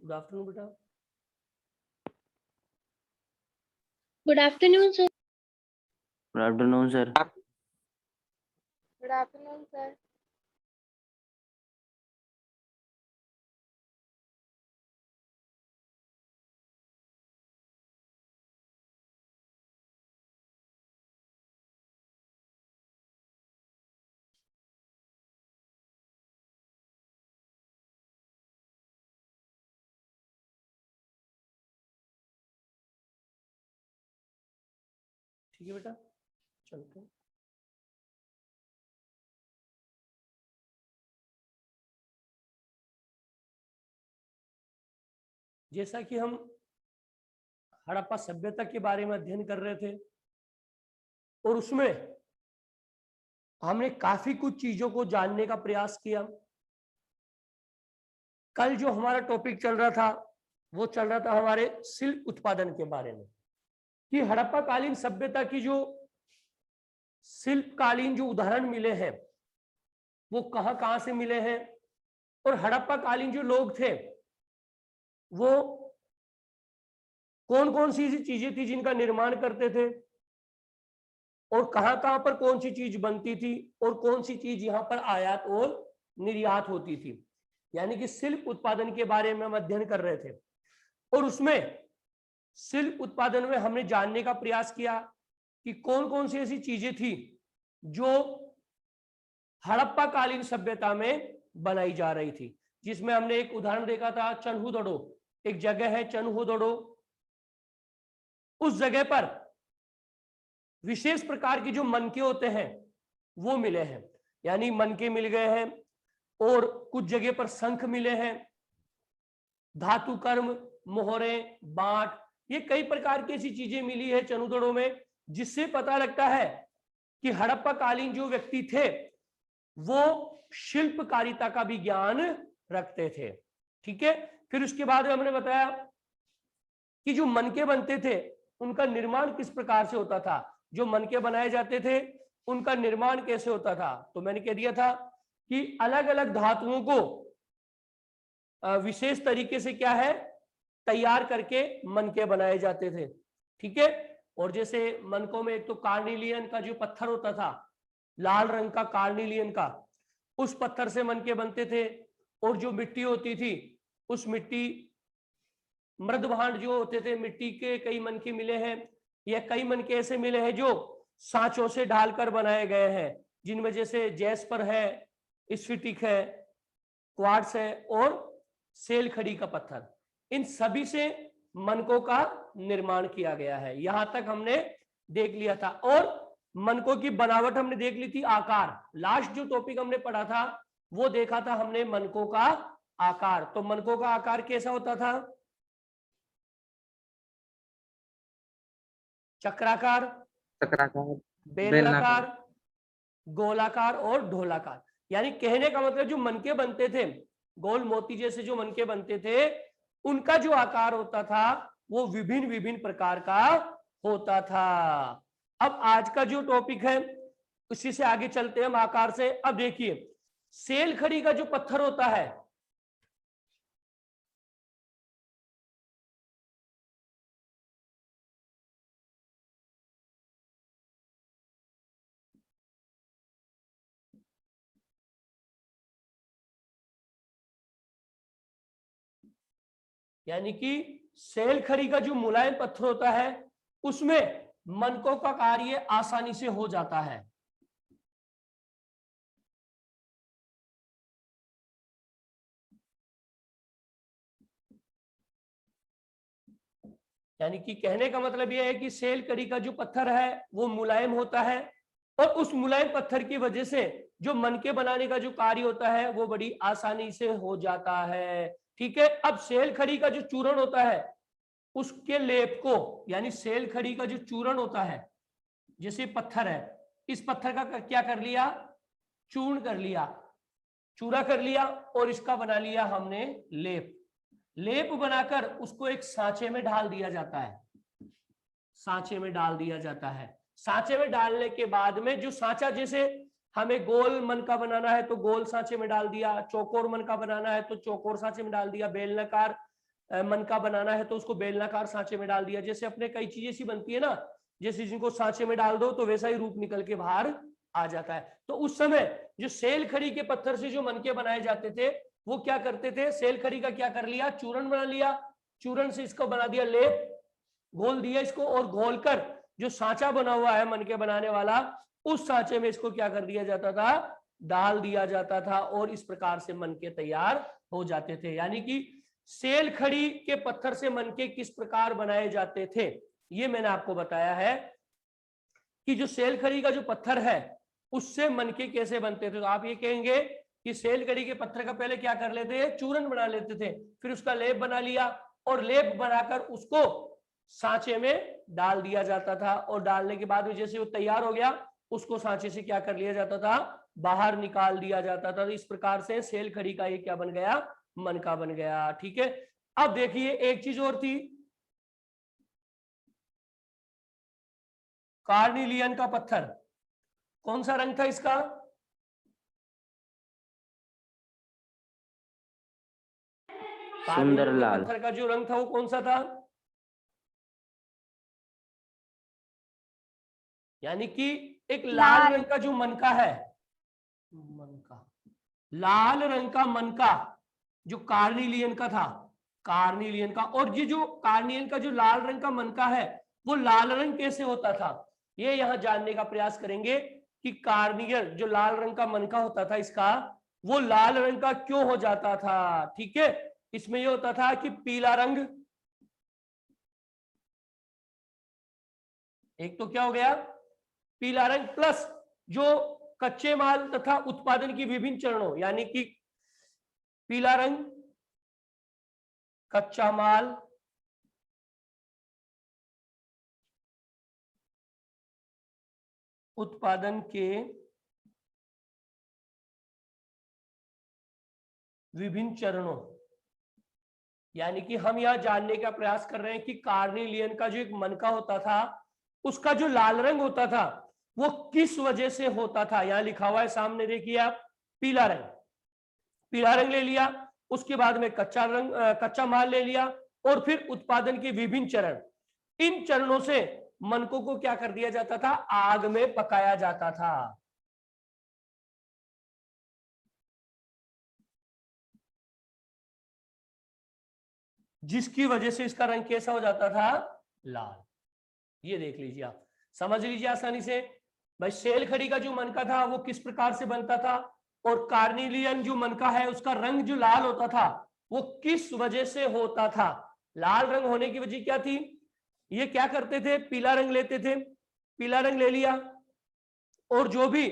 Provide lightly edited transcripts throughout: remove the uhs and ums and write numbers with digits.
Good afternoon बेटा। Good afternoon sir. Good afternoon sir. Good afternoon sir. ठीक है बेटा, चलते हैं। जैसा कि हम हड़प्पा सभ्यता के बारे में अध्ययन कर रहे थे और उसमें हमने काफी कुछ चीजों को जानने का प्रयास किया। कल जो हमारा टॉपिक चल रहा था वो चल रहा था हमारे सिल्क उत्पादन के बारे में, कि हड़प्पा कालीन सभ्यता की जो शिल्प कालीन जो उदाहरण मिले हैं वो कहां कहां से मिले हैं, और हड़प्पा कालीन जो लोग थे वो कौन कौन सी चीजें थी जिनका निर्माण करते थे, और कहां कहां पर कौन सी चीज बनती थी, और कौन सी चीज यहाँ पर आयात और निर्यात होती थी। यानी कि शिल्प उत्पादन के बारे में हम अध्ययन कर रहे थे, और उसमें शिल्प उत्पादन में हमने जानने का प्रयास किया कि कौन कौन सी ऐसी चीजें थी जो हड़प्पा कालीन सभ्यता में बनाई जा रही थी। जिसमें हमने एक उदाहरण देखा था चन्हुदड़ो, एक जगह है चन्हुदड़ो, उस जगह पर विशेष प्रकार के जो मनके होते हैं वो मिले हैं, यानी मनके मिल गए हैं, और कुछ जगह पर शंख मिले हैं, धातु कर्म, मोहरे, बांट, ये कई प्रकार की ऐसी चीजें मिली है चन्हुदड़ो में, जिससे पता लगता है कि हड़प्पा कालीन जो व्यक्ति थे वो शिल्पकारिता का भी ज्ञान रखते थे। ठीक है, फिर उसके बाद हमने बताया कि जो मनके बनते थे उनका निर्माण किस प्रकार से होता था, जो मनके बनाए जाते थे उनका निर्माण कैसे होता था। तो मैंने कह दिया था कि अलग अलग धातुओं को विशेष तरीके से क्या है तैयार करके मनके बनाए जाते थे। ठीक है, और जैसे मनकों में एक तो कार्निलियन का जो पत्थर होता था, लाल रंग का कार्निलियन का, उस पत्थर से मनके बनते थे, और जो मिट्टी होती थी उस मिट्टी, मृदभांड जो होते थे, मिट्टी के कई मनके मिले हैं, या कई मनके ऐसे मिले हैं जो सांचों से ढालकर बनाए गए हैं, जिनमें जैसे जैस्पर है, स्फटिक है, क्वार्ट्ज है और सेल खड़ी का पत्थर, इन सभी से मनकों का निर्माण किया गया है। यहां तक हमने देख लिया था, और मनकों की बनावट हमने देख ली थी, आकार। लास्ट जो टॉपिक हमने पढ़ा था वो देखा था हमने मनकों का आकार। तो मनकों का आकार कैसा होता था, चक्राकार, बेलनाकार, गोलाकार और ढोलाकार। यानी कहने का मतलब जो मनके बनते थे, गोल मोती जैसे जो मनके बनते थे, उनका जो आकार होता था वो विभिन्न विभिन्न प्रकार का होता था। अब आज का जो टॉपिक है उसी से आगे चलते हैं हम आकार से। अब देखिए, सेल खड़ी का जो पत्थर होता है, यानी कि सेल खड़ी का जो मुलायम पत्थर होता है उसमें मनकों का कार्य आसानी से हो जाता है। यानी कि कहने का मतलब यह है कि सेल कड़ी का जो पत्थर है वो मुलायम होता है, और उस मुलायम पत्थर की वजह से जो मनके बनाने का जो कार्य होता है वो बड़ी आसानी से हो जाता है। ठीक है, अब सेल खड़ी का जो चूर्ण होता है उसके लेप को, यानी सेल खड़ी का जो चूर्ण होता है, जैसे पत्थर है, इस पत्थर का क्या कर लिया, चूर्ण कर लिया, चूरा कर लिया, और इसका बना लिया हमने लेप। लेप बनाकर उसको एक सांचे में ढाल दिया जाता है, सांचे में डाल दिया जाता है। सांचे में डालने के बाद में जो सांचा, जैसे हमें गोल मन का बनाना है तो गोल सांचे में डाल दिया, चौकोर मन का बनाना है तो चौकोर सांचे में डाल दिया, बेलनाकार मनका बनाना है तो उसको बेलनाकार सांचे में डाल दिया। जैसे अपने कई चीजें सी बनती है ना, जैसे जिनको सांचे में डाल दो तो वैसा ही रूप निकल के बाहर आ जाता है। तो उस समय जो सेल खड़ी के पत्थर से जो मनके बनाए जाते थे वो क्या करते थे, सेल खड़ी का क्या कर लिया, चूर्ण बना लिया, चूर्ण से इसको बना दिया लेप, घोल दिया इसको, और घोलकर जो सांचा बना हुआ है मनके बनाने वाला, उस सांचे में इसको क्या कर दिया जाता था, डाल दिया जाता था, और इस प्रकार से मनके तैयार हो जाते थे। यानी कि सेल खड़ी के पत्थर से मनके किस प्रकार बनाए जाते थे ये मैंने आपको बताया है, कि जो सेल खड़ी का जो पत्थर है उससे मनके कैसे बनते थे। तो आप ये कहेंगे कि सेल खड़ी के पत्थर का पहले क्या कर लेते थे, चूर्ण बना लेते थे, फिर उसका लेप बना लिया, और लेप बनाकर उसको सांचे में डाल दिया जाता था, और डालने के बाद में जैसे वो तैयार हो गया उसको सांचे से क्या कर लिया जाता था, बाहर निकाल दिया जाता था। तो इस प्रकार से सेल खड़ी का ये क्या बन गया, मनका बन गया। ठीक है, अब देखिए एक चीज और थी, कार्निलियन का पत्थर, कौन सा रंग था इसका, सुंदर कार्निलियन के लाल। पत्थर का जो रंग था वो कौन सा था, यानी कि एक लाल रंग का जो मनका है, मनका, लाल रंग का मनका जो कार्निलियन का था, कार्निलियन का, और ये जो कार्निलियन का जो लाल रंग का मनका है वो लाल रंग कैसे होता था, ये यहां जानने का प्रयास करेंगे कि कार्नियल जो लाल रंग का मनका होता था इसका, वो लाल रंग का क्यों हो जाता था। ठीक है, इसमें ये होता था कि पीला रंग, एक तो क्या हो गया, पीला रंग, प्लस जो कच्चे माल तथा उत्पादन की विभिन्न चरणों, यानी कि पीला रंग, कच्चा माल, उत्पादन के विभिन्न चरणों, यानी कि हम यहां जानने का प्रयास कर रहे हैं कि कार्निलियन का जो एक मनका होता था उसका जो लाल रंग होता था वो किस वजह से होता था। यहां लिखा हुआ है सामने, देखिए आप, पीला रंग, पीला रंग ले लिया, उसके बाद में कच्चा माल ले लिया, और फिर उत्पादन के विभिन्न चरण, इन चरणों से मनकों को क्या कर दिया जाता था, आग में पकाया जाता था। जिसकी वजह से इसका रंग कैसा हो जाता था, लाल। ये देख लीजिए आप, समझ लीजिए आसानी से भाई, सेल खड़ी का जो मनका था वो किस प्रकार से बनता था, और कार्निलियन जो मनका है उसका रंग जो लाल होता था वो किस वजह से होता था। लाल रंग होने की वजह क्या थी, ये क्या करते थे, पीला रंग लेते थे, पीला रंग ले लिया, और जो भी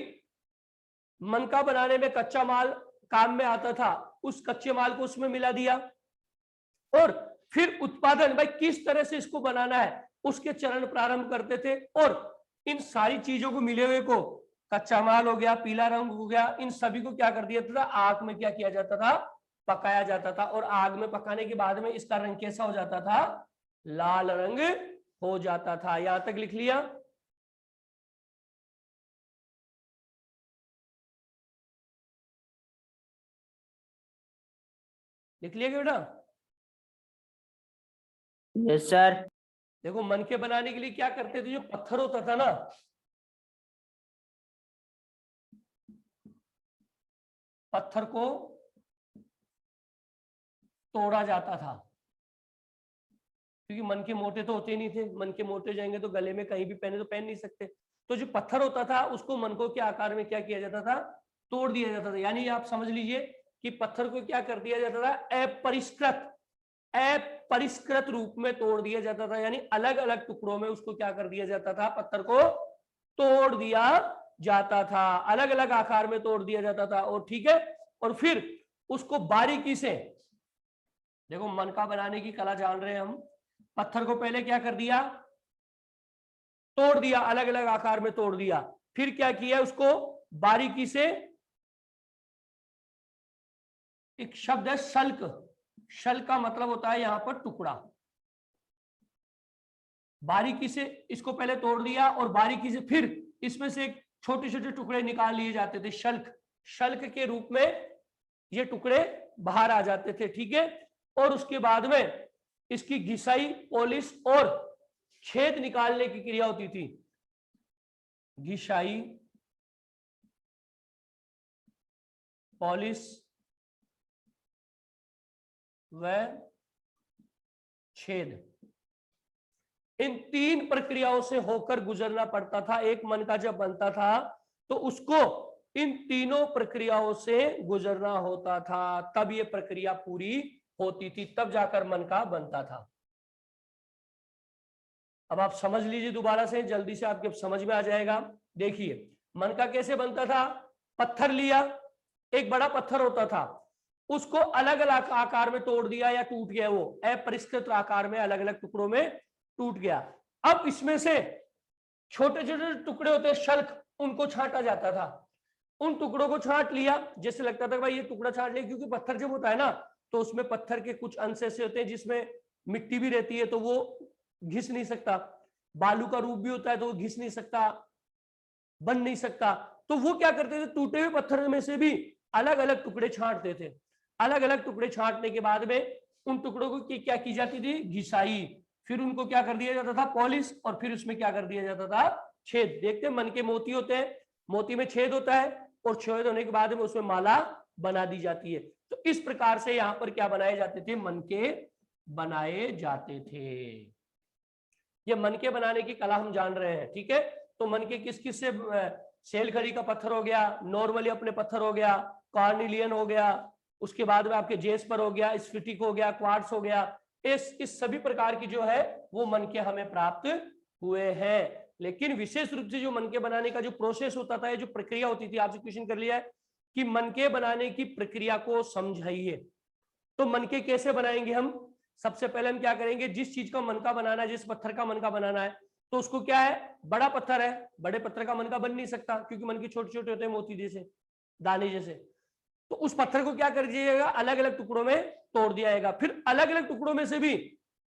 मनका बनाने में कच्चा माल काम में आता था उस कच्चे माल को उसमें मिला दिया, और फिर उत्पादन, भाई किस तरह से इसको बनाना है उसके चरण प्रारंभ करते थे, और इन सारी चीजों को मिले हुए को, कच्चा माल हो गया, पीला रंग हो गया, इन सभी को क्या कर दिया था, आग में क्या किया जाता था, पकाया जाता था, और आग में पकाने के बाद में इसका रंग कैसा हो जाता था, लाल रंग हो जाता था। यहां तक लिख लिया, लिख लिया क्या बेटा, यस सर। देखो मनके बनाने के लिए क्या करते थे, जो पत्थर होता था ना, पत्थर को तोड़ा जाता था, क्योंकि मनके मोटे तो होते नहीं थे, मनके मोटे जाएंगे तो गले में कहीं भी पहने तो पहन नहीं सकते, तो जो पत्थर होता था उसको मनकों के आकार में क्या किया जाता था, तोड़ दिया जाता था। यानी आप समझ लीजिए कि पत्थर को क्या कर दिया जाता था, अपरिष्कृत रूप में तोड़ दिया जाता था, यानी अलग अलग टुकड़ों में उसको क्या कर दिया जाता था, पत्थर को तोड़ दिया जाता था, अलग अलग आकार में तोड़ दिया जाता था। और ठीक है, और फिर उसको बारीकी से, देखो मनका बनाने की कला जान रहे हैं हम, पत्थर को पहले क्या कर दिया, तोड़ दिया, अलग अलग आकार में तोड़ दिया, फिर क्या किया, उसको बारीकी से, एक शब्द है शल्क, शल्क का मतलब होता है यहां पर टुकड़ा, बारीकी से इसको पहले तोड़ दिया, और बारीकी से फिर इसमें से छोटे छोटे टुकड़े निकाल लिए जाते थे, शल्क, शल्क के रूप में ये टुकड़े बाहर आ जाते थे। ठीक है, और उसके बाद में इसकी घिसाई, पॉलिश और छेद निकालने की क्रिया होती थी। घिसाई, पॉलिश व छेद, इन 3 प्रक्रियाओं से होकर गुजरना पड़ता था। एक मन का जब बनता था तो उसको इन तीनों प्रक्रियाओं से गुजरना होता था, तब ये प्रक्रिया पूरी होती थी, तब जाकर मन का बनता था। अब आप समझ लीजिए दोबारा से, जल्दी से आपके समझ में आ जाएगा। देखिए मन का कैसे बनता था। पत्थर लिया, एक बड़ा पत्थर होता था, उसको अलग अलग आकार में तोड़ दिया या टूट गया, वो अपरिष्कृत आकार में अलग अलग टुकड़ों में टूट गया। अब इसमें से छोटे छोटे टुकड़े होते हैं शल्क, उनको छांटा जाता था। उन टुकड़ों को छांट लिया, जैसे लगता था भाई ये टुकड़ा छांट लिया, क्योंकि पत्थर जब होता है ना तो उसमें पत्थर के कुछ अंश ऐसे होते हैं जिसमें मिट्टी भी रहती है, तो वो घिस नहीं सकता। बालू का रूप भी होता है तो वो घिस नहीं सकता, बन नहीं सकता। तो वो क्या करते थे, टूटे हुए पत्थर में से भी अलग अलग टुकड़े छांटते थे। अलग अलग टुकड़े छांटने के बाद में उन टुकड़ों को क्या की जाती थी, घिसाई, फिर उनको क्या कर दिया जाता था, पॉलिश, और फिर उसमें क्या कर दिया जाता था, छेद। देखते हैं मन के मोती होते हैं, मोती में छेद होता है और छेद होने के बाद में उसमें माला बना दी जाती है। तो इस प्रकार से यहां पर क्या बनाए जाते थे, मन के बनाए जाते थे। ये मन के बनाने की कला हम जान रहे हैं, ठीक है। तो मन के किस किस से, सेलखड़ी का पत्थर हो गया, नॉर्मली अपने पत्थर हो गया, कार्निलियन हो गया, उसके बाद में आपके जेस्पर हो गया, स्फटिक हो गया, क्वार्ट्स हो गया, इस सभी प्रकार की जो है वो मन के हमें प्राप्त हुए हैं। लेकिन विशेष रूप से जो मन के बनाने का जो प्रोसेस होता था, जो प्रक्रिया होती थी, आपसे क्वेश्चन कर लिया है कि मन के बनाने की प्रक्रिया को समझाइए। तो मन के कैसे बनाएंगे हम, सबसे पहले हम क्या करेंगे, जिस चीज का मन का बनाना है, जिस पत्थर का मन का बनाना है, तो उसको क्या है, बड़ा पत्थर है, बड़े पत्थर का मन का बन नहीं सकता, क्योंकि मन के छोटे छोटे होते हैं, मोती जैसे, दाने जैसे। तो उस पत्थर को क्या कर दीजिएगा, अलग अलग टुकड़ों में तोड़ दिया जाएगा। फिर अलग अलग टुकड़ों में से भी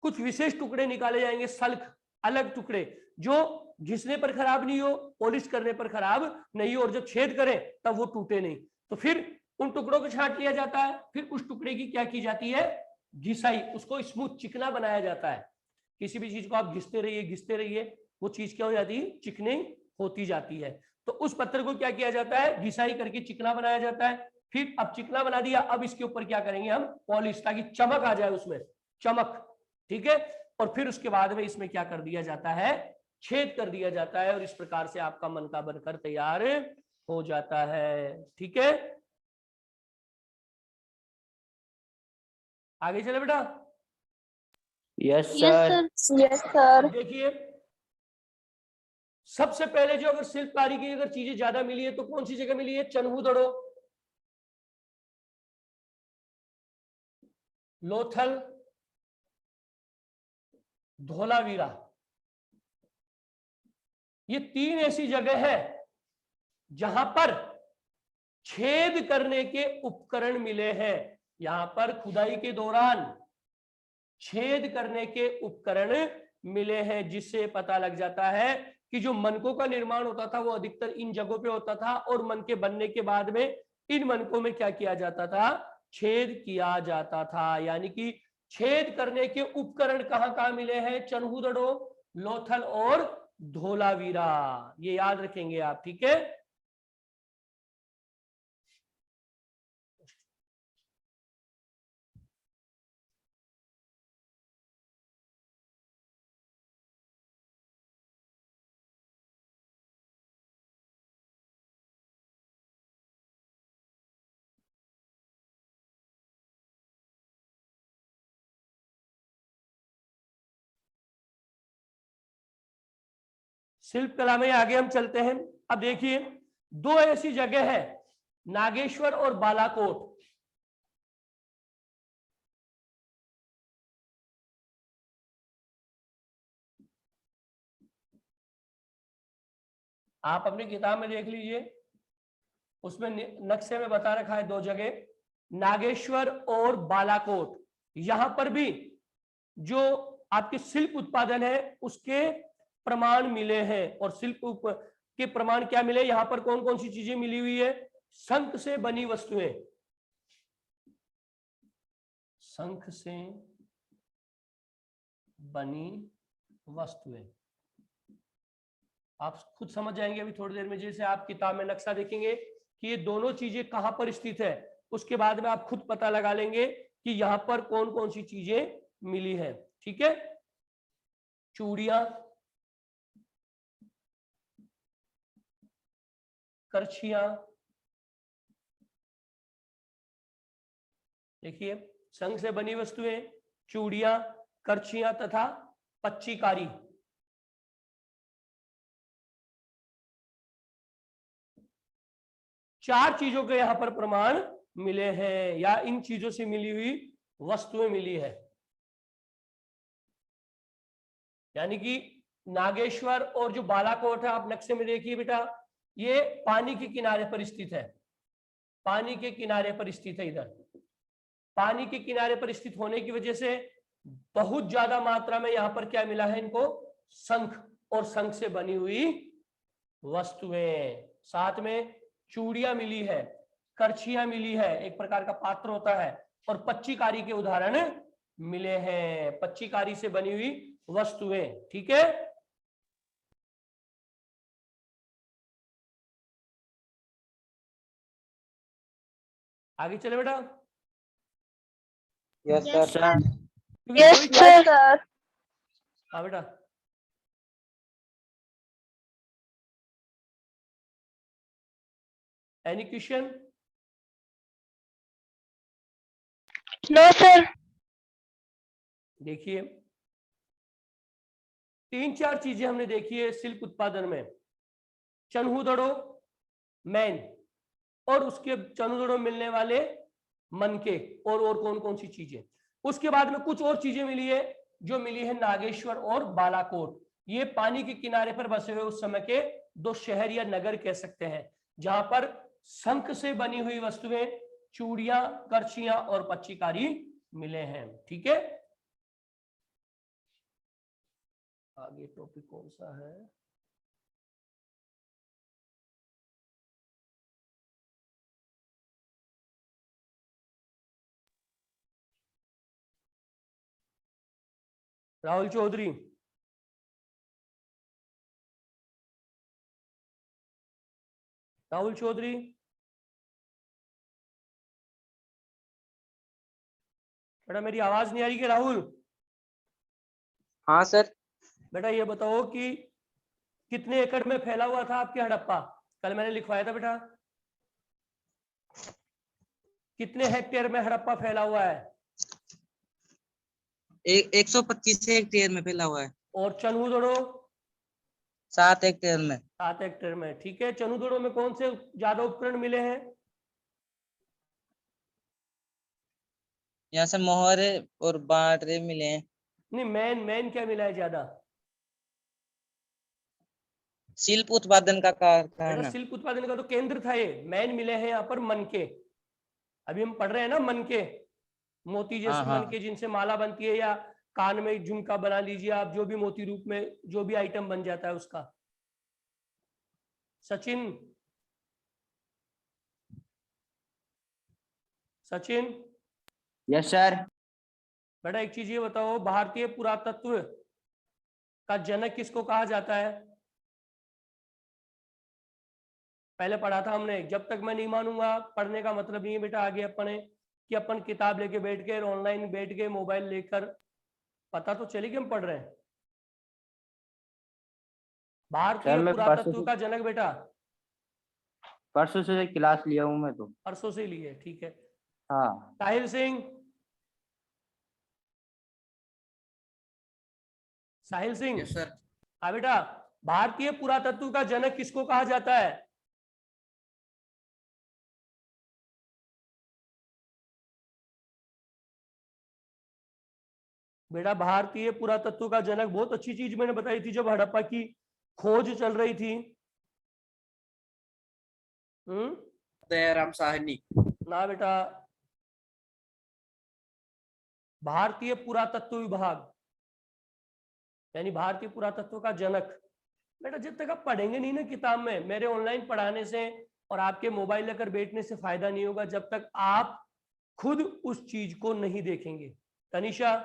कुछ विशेष टुकड़े निकाले जाएंगे, सल्क, अलग टुकड़े जो घिसने पर खराब नहीं हो, पॉलिश करने पर खराब नहीं हो, और जब छेद करें तब वो टूटे नहीं। तो फिर उन टुकड़ों को छांट लिया जाता है, फिर उस टुकड़े की क्या की जाती है, घिसाई, उसको स्मूथ, चिकना बनाया जाता है। किसी भी चीज को आप घिसते रहिए, वो चीज क्या हो जाती है, चिकनी होती जाती है। तो उस पत्थर को क्या किया जाता है, घिसाई करके चिकना बनाया जाता है। फिर अब चिकना बना दिया, अब इसके ऊपर क्या करेंगे हम, पॉलिश, ताकि चमक आ जाए उसमें, चमक, ठीक है। और फिर उसके बाद में इसमें क्या कर दिया जाता है, छेद कर दिया जाता है, और इस प्रकार से आपका मन का बनकर तैयार हो जाता है, ठीक है। आगे चले बेटा। Yes Yes, sir. sir. Yes, sir. देखिए सबसे पहले जो अगर शिल्पकारी की अगर चीजें ज्यादा मिली है तो कौन सी जगह मिली है, चन्हूदड़ो, लोथल, धोलावीरा, ये 3 ऐसी जगह है जहां पर छेद करने के उपकरण मिले हैं। यहां पर खुदाई के दौरान छेद करने के उपकरण मिले हैं, जिससे पता लग जाता है कि जो मनकों का निर्माण होता था वो अधिकतर इन जगहों पे होता था, और मन के बनने के बाद में इन मनकों में क्या किया जाता था, छेद किया जाता था। यानी कि छेद करने के उपकरण कहां कहां मिले हैं, चन्हूदड़ो, लोथल और धोलावीरा, ये याद रखेंगे आप, ठीक है। शिल्प कला में आगे हम चलते हैं। अब देखिए 2 ऐसी जगह है, नागेश्वर और बालाकोट। आप अपनी किताब में देख लीजिए, उसमें नक्शे में बता रखा है 2 जगह, नागेश्वर और बालाकोट। यहां पर भी जो आपके शिल्प उत्पादन है उसके प्रमाण मिले हैं, और शिल्प के प्रमाण क्या मिले, यहां पर कौन कौन सी चीजें मिली हुई है, शंख से बनी वस्तुएं, शंख से बनी वस्तुएं। आप खुद समझ जाएंगे अभी थोड़ी देर में, जैसे आप किताब में नक्शा देखेंगे कि ये दोनों चीजें कहां पर स्थित है, उसके बाद में आप खुद पता लगा लेंगे कि यहां पर कौन कौन सी चीजें मिली है। ठीक है, चूड़ियां, करछियां, देखिए संग से बनी वस्तुएं, चूड़ियां, करछियां तथा पच्चीकारी। चार चीजों के यहां पर प्रमाण मिले हैं, या इन चीजों से मिली हुई वस्तुएं मिली है। यानी कि नागेश्वर और जो बालाकोट है, आप नक्शे में देखिए बेटा, ये पानी के किनारे पर स्थित है, पानी के किनारे पर स्थित है। इधर पानी के किनारे पर स्थित होने की वजह से बहुत ज्यादा मात्रा में यहां पर क्या मिला है इनको, शंख और शंख से बनी हुई वस्तुएं। साथ में चूड़ियां मिली है, करछियां मिली है, एक प्रकार का पात्र होता है, और पच्चीकारी के उदाहरण मिले हैं, पच्चीकारी से बनी हुई वस्तुएं। ठीक है, आगे चले बेटा। Yes, Yes, sir. sir. क्योंकि Yes, कोई sir. हाँ बेटा, एनी क्वेश्चन? No, sir. देखिए तीन चार चीजें हमने देखी है सिल्क उत्पादन में, चन्हू मैन, और उसके चन्हू मिलने वाले मनके, और कौन कौन सी चीजें। उसके बाद में कुछ और चीजें मिली है, जो मिली है नागेश्वर और बालाकोट। ये पानी के किनारे पर बसे हुए उस समय के दो शहर या नगर कह सकते हैं, जहां पर शंख से बनी हुई वस्तुएं, चूड़ियां, करछियां और पच्चीकारी मिले हैं। ठीक है, आगे टॉपिक कौन सा है? राहुल चौधरी, राहुल चौधरी, बेटा मेरी आवाज नहीं आ रही क्या राहुल? हाँ सर। बेटा ये बताओ कि कितने एकड़ में फैला हुआ था आपके हड़प्पा? कल मैंने लिखवाया था बेटा, कितने हेक्टेयर में हड़प्पा फैला हुआ है? 125 हेक्टेयर में फैला हुआ है। और चनहुदड़ो? 7 हेक्टेयर में। 7 हेक्टेयर में। ठीक है, चनहुदड़ो में कौन से ज्यादा उपकरण मिले हैं? यहाँ से मोहरे और बाटरे मिले हैं। नहीं, मैन क्या मिला है ज्यादा? शिल्प उत्पादन का बेटा कारखाना। शिल्प उत्पादन का तो केंद्र था ये, मैन मिले हैं यहाँ पर मनके। अभी हम पढ़ रहे हैं ना मनके, मोती हाँ जैसे मनके हाँ। जिनसे माला बनती है, या कान में झुमका बना लीजिए आप, जो भी मोती रूप में जो भी आइटम बन जाता है उसका। Sachin, Sachin yes sir. बेटा एक चीज ये बताओ, भारतीय पुरातत्व का जनक किसको कहा जाता है? पहले पढ़ा था हमने, जब तक मैं नहीं मानूंगा पढ़ने का मतलब नहीं है बेटा आगे अपने कि अपन किताब लेके बैठ के, ऑनलाइन बैठ के, मोबाइल लेकर, पता तो चले कि हम पढ़ रहे हैं। भारतीय सर मैं पुरातत्व का जनक बेटा, परसों से क्लास लिया हूँ मैं तो। परसों से लिए, ठीक है। हाँ। साहिल सिंह, साहिल सिंह। Yes sir. हाँ बेटा, भारतीय पुरातत्व का जनक किसको कहा जाता है? बेटा भारतीय पुरातत्व का जनक, बहुत अच्छी चीज मैंने बताई थी जब हड़प्पा की खोज चल रही थी। दयाराम साहनी। ना बेटा, भारतीय पुरातत्व विभाग, यानी भारतीय पुरातत्व का जनक। बेटा जब तक आप पढ़ेंगे नहीं ना किताब में, मेरे ऑनलाइन पढ़ाने से और आपके मोबाइल लेकर बैठने से फायदा नहीं होगा जब तक आप खुद उस चीज को नहीं देखेंगे। Tanisha,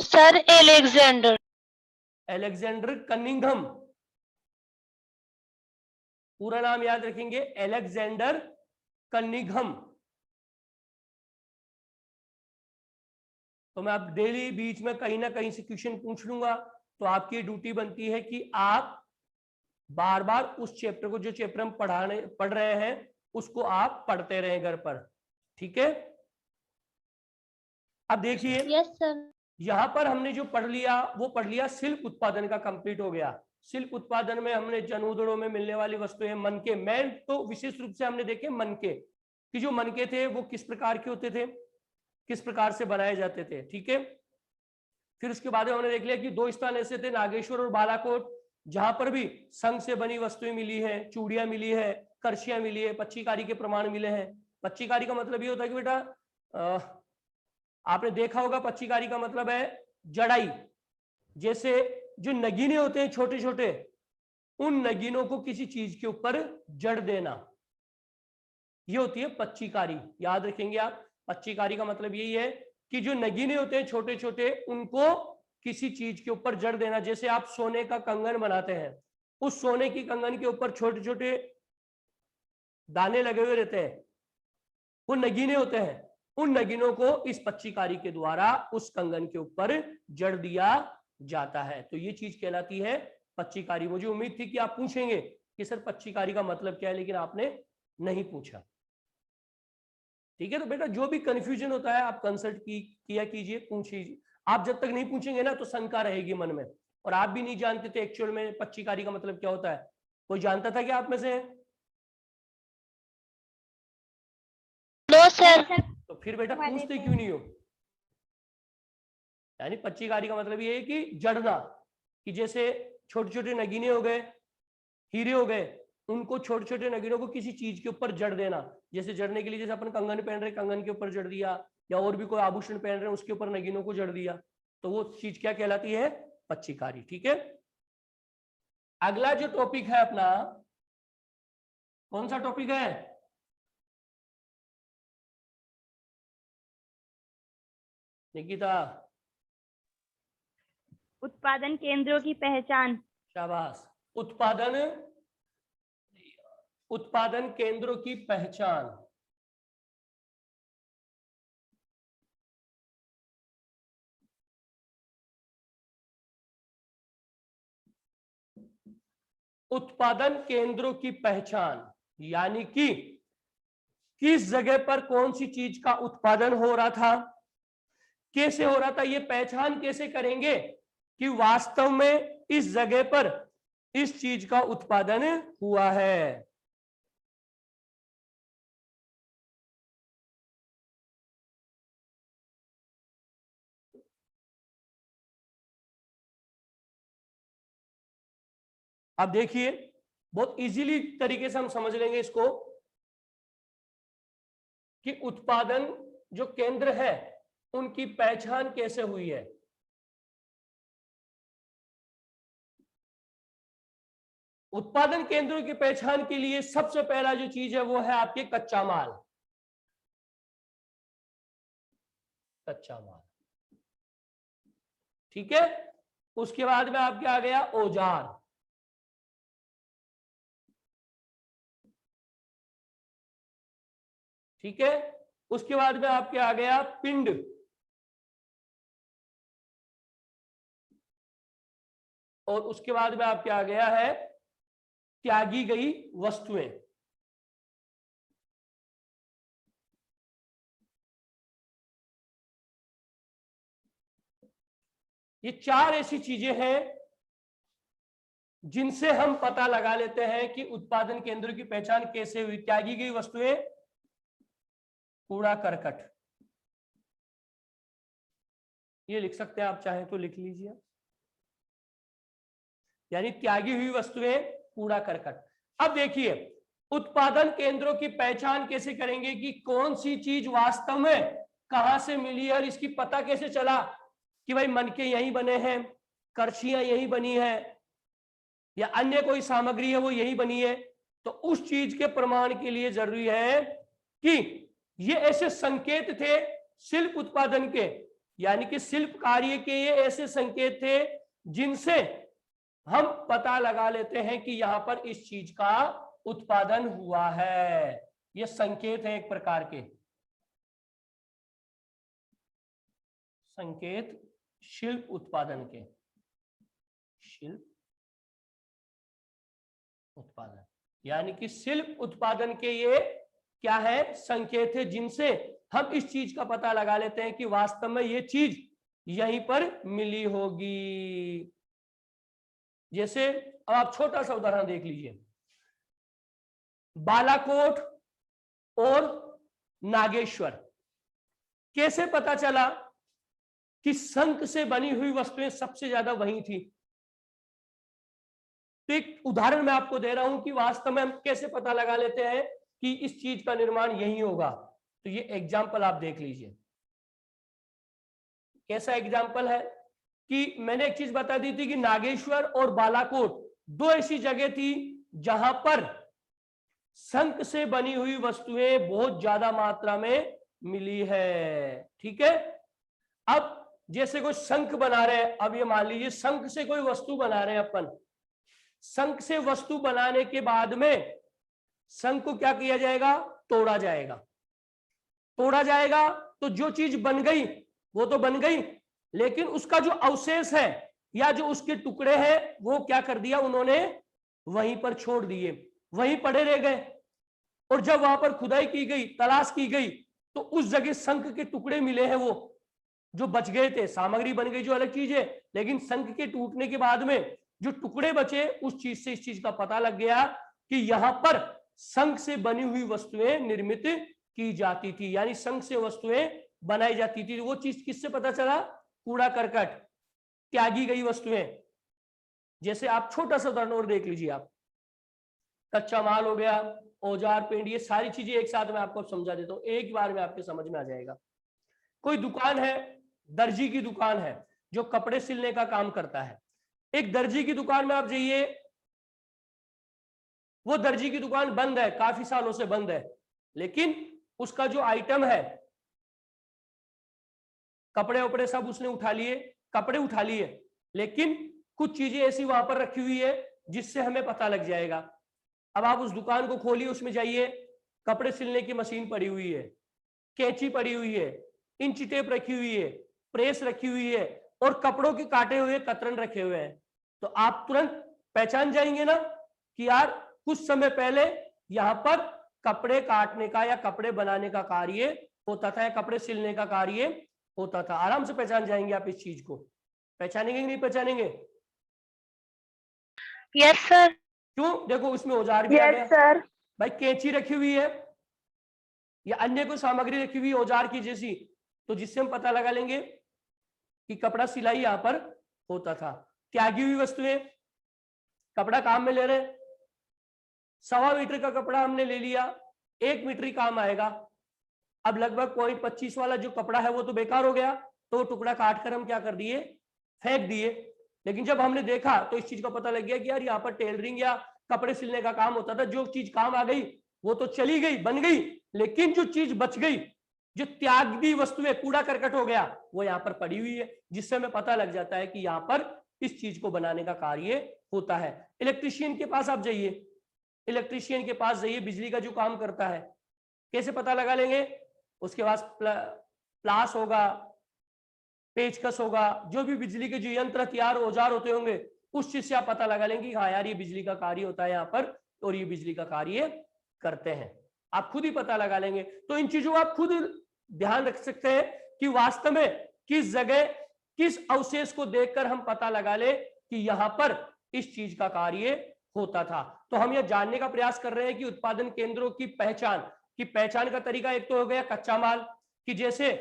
sir Alexander. Alexander Cunningham, पूरा नाम याद रखेंगे, अलेक्जेंडर कनिंघम। तो मैं अब डेली बीच में कहीं ना कहीं से क्वेश्चन पूछ लूंगा, तो आपकी ड्यूटी बनती है कि आप बार बार उस चैप्टर को, जो चैप्टर हम पढ़ रहे हैं, उसको आप पढ़ते रहें घर पर। ठीक है, अब देखिए यस सर। यहां पर हमने जो पढ़ लिया वो पढ़ लिया, सिल्क उत्पादन का कंप्लीट हो गया। सिल्क उत्पादन में हमने जनउदड़ों में मिलने वाली वस्तुएं, मनके, मेन तो विशेष रूप से हमने देखे मनके, कि जो मनके थे वो किस प्रकार के होते थे, किस प्रकार से बनाए जाते थे। ठीक है, फिर उसके बाद हमने देख लिया कि दो स्थान ऐसे थे, नागेश्वर और बालाकोट, जहां पर भी संघ से बनी वस्तुएं मिली है, चूड़ियां मिली है, करशियां मिली है, पच्चीकारी के प्रमाण मिले हैं। पच्चीकारी का मतलब ये होता है कि बेटा आपने देखा होगा, पच्चीकारी का मतलब है जड़ाई। जैसे जो नगीने होते हैं छोटे छोटे, उन नगीनों को किसी चीज के ऊपर जड़ देना, ये होती है पच्चीकारी। याद रखेंगे आप, पच्चीकारी का मतलब यही है कि जो नगीने होते हैं छोटे छोटे, उनको किसी चीज के ऊपर जड़ देना। जैसे आप सोने का कंगन बनाते हैं, उस सोने की कंगन के ऊपर छोटे छोटे दाने लगे हुए रहते हैं, वो नगीने होते हैं। उन नगीनों को इस पच्चीकारी के द्वारा उस कंगन के ऊपर जड़ दिया जाता है। तो ये चीज कहलाती है पच्चीकारी। मुझे उम्मीद थी कि आप पूछेंगे कि सर पच्चीकारी का मतलब क्या है, लेकिन आपने नहीं पूछा। ठीक है, तो बेटा जो भी कंफ्यूजन होता है आप कंसल्ट किया कीजिए, पूछिए। आप जब तक नहीं पूछेंगे ना तो शंका रहेगी मन में, और आप भी नहीं जानते थे एक्चुअल में पच्चीकारी का मतलब क्या होता है। कोई जानता था क्या आप में से? No sir. तो फिर बेटा पूछते क्यों नहीं हो? यानी पच्चीकारी का मतलब ये है कि जड़ना, कि जैसे छोटे छोटे नगीने हो गए, हीरे हो गए, उनको छोटे छोटे नगीनों को किसी चीज के ऊपर जड़ देना। जैसे जड़ने के लिए, जैसे अपन कंगन पहन रहे, कंगन के ऊपर जड़ दिया, या और भी कोई आभूषण पहन रहे, उसके ऊपर नगीनों को जड़ दिया, तो वो चीज क्या कहलाती है? पच्चीकारी। ठीक है, अगला जो टॉपिक है अपना, कौन सा टॉपिक है? निकिता, उत्पादन केंद्रों की पहचान। शाबाश। उत्पादन केंद्रों की पहचान। उत्पादन केंद्रों की पहचान यानी कि किस जगह पर कौन सी चीज का उत्पादन हो रहा था, कैसे हो रहा था, ये पहचान कैसे करेंगे कि वास्तव में इस जगह पर इस चीज का उत्पादन हुआ है। अब देखिए, बहुत इजीली तरीके से हम समझ लेंगे इसको, कि उत्पादन जो केंद्र है उनकी पहचान कैसे हुई है। उत्पादन केंद्रों की पहचान के लिए सबसे पहला जो चीज है वो है आपके कच्चा माल। कच्चा माल, ठीक है। उसके बाद में आपके आ गया औजार, ठीक है। उसके बाद में आपके आ गया पिंड, और उसके बाद में आपके आ गया है त्यागी गई वस्तुएं। ये चार ऐसी चीजें हैं जिनसे हम पता लगा लेते हैं कि उत्पादन केंद्र की पहचान कैसे हुई। त्यागी गई वस्तुएं, कूड़ा करकट, ये लिख सकते हैं आप चाहें तो लिख लीजिए, यानी त्यागी हुई वस्तुएं, कूड़ा करकट। अब देखिए, उत्पादन केंद्रों की पहचान कैसे करेंगे कि कौन सी चीज वास्तव में कहां से मिली है, और इसकी पता कैसे चला कि भाई मनके यहीं बने हैं, करछियां यहीं बनी है, या अन्य कोई सामग्री है वो यही बनी है। तो उस चीज के प्रमाण के लिए जरूरी है कि ये ऐसे संकेत थे शिल्प उत्पादन के, यानी कि शिल्प कार्य के ये ऐसे संकेत थे जिनसे हम पता लगा लेते हैं कि यहां पर इस चीज का उत्पादन हुआ है। ये संकेत है एक प्रकार के, संकेत शिल्प उत्पादन के, शिल्प उत्पादन यानी कि शिल्प उत्पादन के ये क्या है, संकेत है जिनसे हम इस चीज का पता लगा लेते हैं कि वास्तव में ये चीज यहीं पर मिली होगी। जैसे अब आप छोटा सा उदाहरण देख लीजिए, बालाकोट और नागेश्वर। कैसे पता चला कि शंख से बनी हुई वस्तुएं सबसे ज्यादा वहीं थी? तो एक उदाहरण मैं आपको दे रहा हूं कि वास्तव में हम कैसे पता लगा लेते हैं कि इस चीज का निर्माण यहीं होगा। तो ये एग्जाम्पल आप देख लीजिए। कैसा एग्जाम्पल है कि मैंने एक चीज बता दी थी कि नागेश्वर और बालाकोट दो ऐसी जगह थी जहां पर शंख से बनी हुई वस्तुएं बहुत ज्यादा मात्रा में मिली है। ठीक है, अब जैसे कोई शंख बना रहे हैं, अब ये मान लीजिए शंख से कोई वस्तु बना रहे हैं अपन। शंख से वस्तु बनाने के बाद में शंख को क्या किया जाएगा, तोड़ा जाएगा। तोड़ा जाएगा तो जो चीज बन गई वो तो बन गई, लेकिन उसका जो अवशेष है या जो उसके टुकड़े हैं वो क्या कर दिया उन्होंने, वहीं पर छोड़ दिए, वहीं पड़े रह गए। और जब वहां पर खुदाई की गई, तलाश की गई, तो उस जगह शंख के टुकड़े मिले हैं, वो जो बच गए थे। सामग्री बन गई जो अलग चीज है, लेकिन शंख के टूटने के बाद में जो टुकड़े बचे, उस चीज से इस चीज का पता लग गया कि यहां पर शंख से बनी हुई वस्तुएं निर्मित की जाती थी, यानी शंख से वस्तुएं बनाई जाती थी। वो चीज किससे पता चला, कूड़ा करकट, त्यागी गई वस्तुएं। जैसे आप छोटा सा उदाहरण और देख लीजिए, आप कच्चा माल हो गया, औजार, पेंट, ये सारी चीजें एक साथ मैं आपको समझा देता हूं, एक बार में आपके समझ में आ जाएगा। कोई दुकान है, दर्जी की दुकान है जो कपड़े सिलने का काम करता है। एक दर्जी की दुकान में आप जाइए, वो दर्जी की दुकान बंद है, काफी सालों से बंद है, लेकिन उसका जो आइटम है, कपड़े वपड़े सब उसने उठा लिए, कपड़े उठा लिए, लेकिन कुछ चीजें ऐसी वहां पर रखी हुई है जिससे हमें पता लग जाएगा। अब आप उस दुकान को खोलिए, उसमें जाइए, कपड़े सिलने की मशीन पड़ी हुई है, कैंची पड़ी हुई है, इंची टेप रखी हुई है, प्रेस रखी हुई है, और कपड़ों के काटे हुए कतरन रखे हुए हैं। तो आप तुरंत पहचान जाएंगे ना कि यार कुछ समय पहले यहां पर कपड़े काटने का या कपड़े बनाने का कार्य होता था, या कपड़े सिलने का कार्य होता था। आराम से पहचान जाएंगे आप इस चीज को। पहचानेंगे कि नहीं पहचानेंगे? Yes sir. क्यों? देखो उसमें औजार भी आ गया। सर। भाई कैंची रखी हुई है या अन्य कोई सामग्री रखी हुई औजार की जैसी, तो जिससे हम पता लगा लेंगे कि कपड़ा सिलाई यहां पर होता था। त्यागी हुई वस्तुएं, कपड़ा काम में ले रहे, 1.25 मीटर का कपड़ा हमने ले लिया, 1 मीटर ही काम आएगा। अब लगभग 0.25 वाला जो कपड़ा है वो तो बेकार हो गया, तो वो टुकड़ा काट कर हम क्या कर दिए, फेंक दिए। लेकिन जब हमने देखा तो इस चीज का पता लग गया कि यार यहाँ पर टेलरिंग या कपड़े सिलने का काम होता था। जो चीज काम आ गई वो तो चली गई, बन गई, लेकिन जो चीज बच गई, जो त्याग दी वस्तुएं, कूड़ा करकट हो गया, वो यहाँ पर पड़ी हुई है, जिससे हमें पता लग जाता है कि यहाँ पर इस चीज को बनाने का कार्य होता है। इलेक्ट्रीशियन के पास आप जाइए, इलेक्ट्रीशियन के पास जाइए, बिजली का जो काम करता है, कैसे पता लगा लेंगे? उसके पास प्लास होगा, पेचकस होगा, जो भी बिजली के जो यंत्र हथियार औजार होते होंगे, उस चीज से आप पता लगा लेंगे कि हाँ यार ये बिजली का कार्य होता है यहाँ पर, और ये बिजली का कार्य करते हैं। आप खुद ही पता लगा लेंगे। तो इन चीजों को आप खुद ध्यान रख सकते हैं कि वास्तव में किस जगह किस अवशेष को देखकर हम पता लगा ले कि यहां पर इस चीज का कार्य होता था। तो हम यह जानने का प्रयास कर रहे हैं कि उत्पादन केंद्रों की पहचान का तरीका एक तो हो गया कच्चा माल, कि जैसे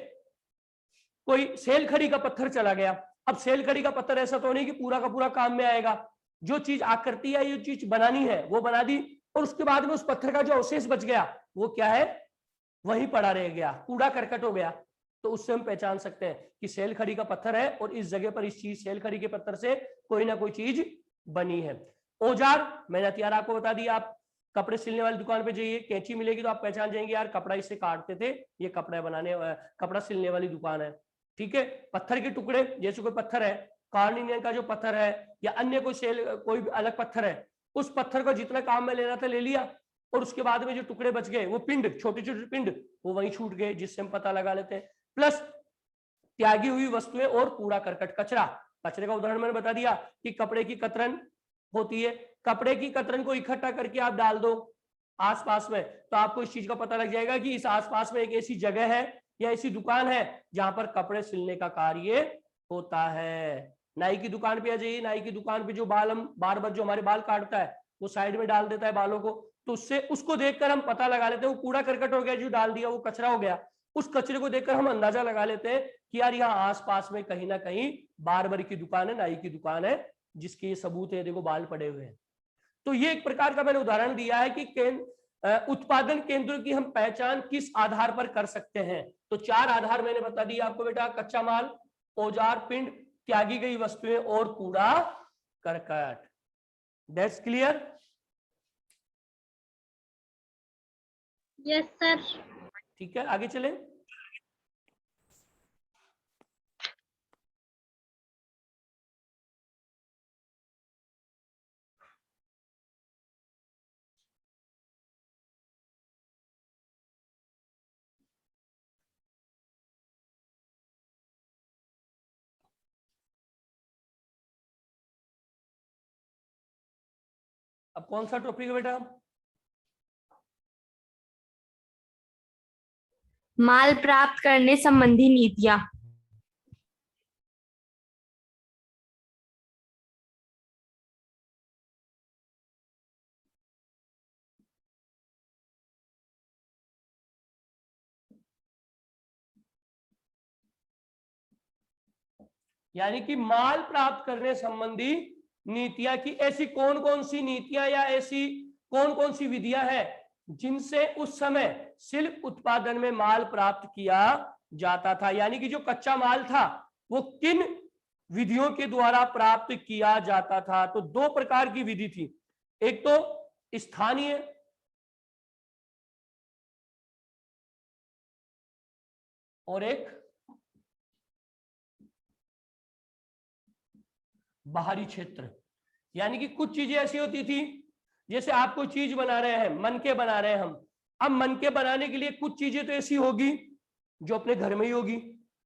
कोई सेल खड़ी का पत्थर चला गया। अब सेल खड़ी का पत्थर ऐसा तो नहीं कि पूरा का पूरा काम में आएगा, जो चीज आकृति है, ये चीज बनानी है वो बना दी, और उसके बाद में उस पत्थर का जो अवशेष बच गया वो क्या है, वहीं पड़ा रह गया, कूड़ा करकट हो गया। तो उससे हम पहचान सकते हैं कि सेल खड़ी का पत्थर है और इस जगह पर इस चीज सेल खड़ी के पत्थर से कोई ना कोई चीज बनी है। औजार, मैंने हथियार आपको बता दिया। आप कपड़े सिलने वाली दुकान पे जाइए, कैंची मिलेगी तो आप पहचान जाएंगे यार कपड़ा इससे काटते थे, ये कपड़ा सिलने वाली दुकान है। ठीक है। पत्थर के टुकड़े, जैसे कोई पत्थर है, कार्निलियन का जो पत्थर है या अन्य कोई सेल, कोई भी अलग पत्थर है, उस पत्थर को जितना काम में लेना था ले लिया, और उसके बाद में जो टुकड़े बच गए वो पिंड, छोटे छोटे पिंड, वो वहीं छूट गए, जिससे हम पता लगा लेते हैं। प्लस त्यागी हुई वस्तुएं और कूड़ा करकट, कचरा। कचरे का उदाहरण मैंने बता दिया कि कपड़े की कतरन होती है, कपड़े की कतरन को इकट्ठा करके आप डाल दो आसपास में, तो आपको इस चीज का पता लग जाएगा कि इस आसपास में एक ऐसी जगह है या ऐसी दुकान है जहां पर कपड़े सिलने का कार्य होता है। नाई की दुकान पे आ जाइए, नाई की दुकान पे जो बाल, हम बार बार जो हमारे बाल काटता है वो साइड में डाल देता है बालों को, तो उससे उसको देखकर हम पता लगा लेते हैं वो कूड़ा करकट हो गया, जो डाल दिया वो कचरा हो गया। उस कचरे को देखकर हम अंदाजा लगा लेते हैं कि यार यहाँ आसपास में कहीं ना कहीं बार्बर की दुकान है, नाई की दुकान है, जिसके ये सबूत है, देखो बाल पड़े हुए हैं। तो ये एक प्रकार का मैंने उदाहरण दिया है कि उत्पादन केंद्रों की हम पहचान किस आधार पर कर सकते हैं। तो 4 आधार मैंने बता दिया आपको बेटा, कच्चा माल, औजार, पिंड, त्यागी गई वस्तुएं और कूड़ा करकट। That's clear? Yes sir. ठीक है, आगे चलें। अब कौन सा टॉपिक है बेटा? माल प्राप्त करने संबंधी नीतियां। यानी कि माल प्राप्त करने संबंधी नीतियां की ऐसी कौन कौन सी नीतियां या ऐसी कौन कौन सी विधियां हैं जिनसे उस समय शिल्प उत्पादन में माल प्राप्त किया जाता था। यानी कि जो कच्चा माल था वो किन विधियों के द्वारा प्राप्त किया जाता था। तो 2 प्रकार की विधि थी, एक तो स्थानीय और एक बाहरी क्षेत्र। यानी कि कुछ चीजें ऐसी होती थी, जैसे आप कोई चीज बना रहे हैं, मनके बना रहे हैं हम, अब मनके बनाने के लिए कुछ चीजें तो ऐसी होगी जो अपने घर में ही होगी।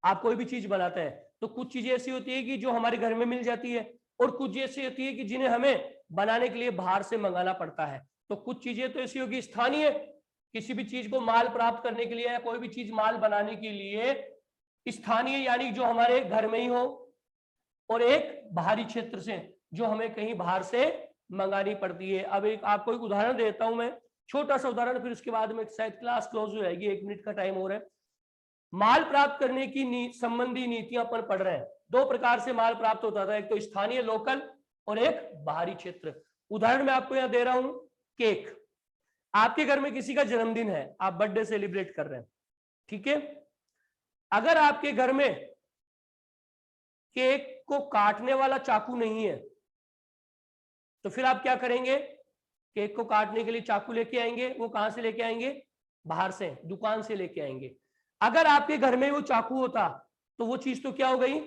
आप कोई भी चीज बनाते हैं तो कुछ चीजें ऐसी होती है कि जो हमारे घर में मिल जाती है, और कुछ ऐसी होती है कि जिन्हें हमें बनाने के लिए बाहर से मंगाना पड़ता है। तो कुछ चीजें तो ऐसी होगी स्थानीय, किसी भी चीज को माल प्राप्त करने के लिए या कोई भी चीज माल बनाने के लिए स्थानीय, यानी जो हमारे घर में ही हो, और एक बाहरी क्षेत्र से जो हमें कहीं बाहर से मंगानी पड़ती है। अब एक आपको एक उदाहरण देता हूं मैं, छोटा सा उदाहरण, फिर उसके बाद में शायद क्लास क्लोज हो जाएगी, 1 मिनट का टाइम हो रहा है। माल प्राप्त करने की संबंधी नीतियां अपन पढ़ रहे हैं। 2 प्रकार से माल प्राप्त होता था, एक तो स्थानीय लोकल और एक बाहरी क्षेत्र। उदाहरण मैं आपको यहां दे रहा हूं, केक। आपके घर में किसी का जन्मदिन है, आप बर्थडे सेलिब्रेट कर रहे हैं, ठीक है। अगर आपके घर में केक को काटने वाला चाकू नहीं है तो फिर आप क्या करेंगे? केक को काटने के लिए चाकू लेके आएंगे। वो कहां से लेके आएंगे? बाहर से, दुकान से लेके आएंगे। अगर आपके घर में वो चाकू होता तो वो चीज तो क्या हो गई?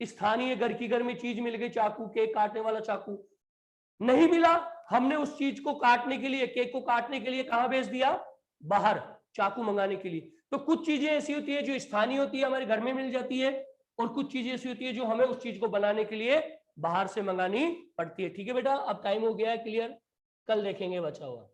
स्थानीय, घर की घर में चीज मिल गई, चाकू, केक काटने वाला चाकू। नहीं मिला, हमने उस चीज को काटने के लिए, केक को काटने के लिए कहां भेज दिया? बाहर, चाकू मंगाने के लिए। तो कुछ चीजें ऐसी होती है जो स्थानीय होती है, हमारे घर में मिल जाती है, और कुछ चीजें ऐसी होती है जो हमें उस चीज को बनाने के लिए बाहर से मंगानी पड़ती है। ठीक है बेटा, अब टाइम हो गया है, क्लियर? कल देखेंगे बचा हुआ।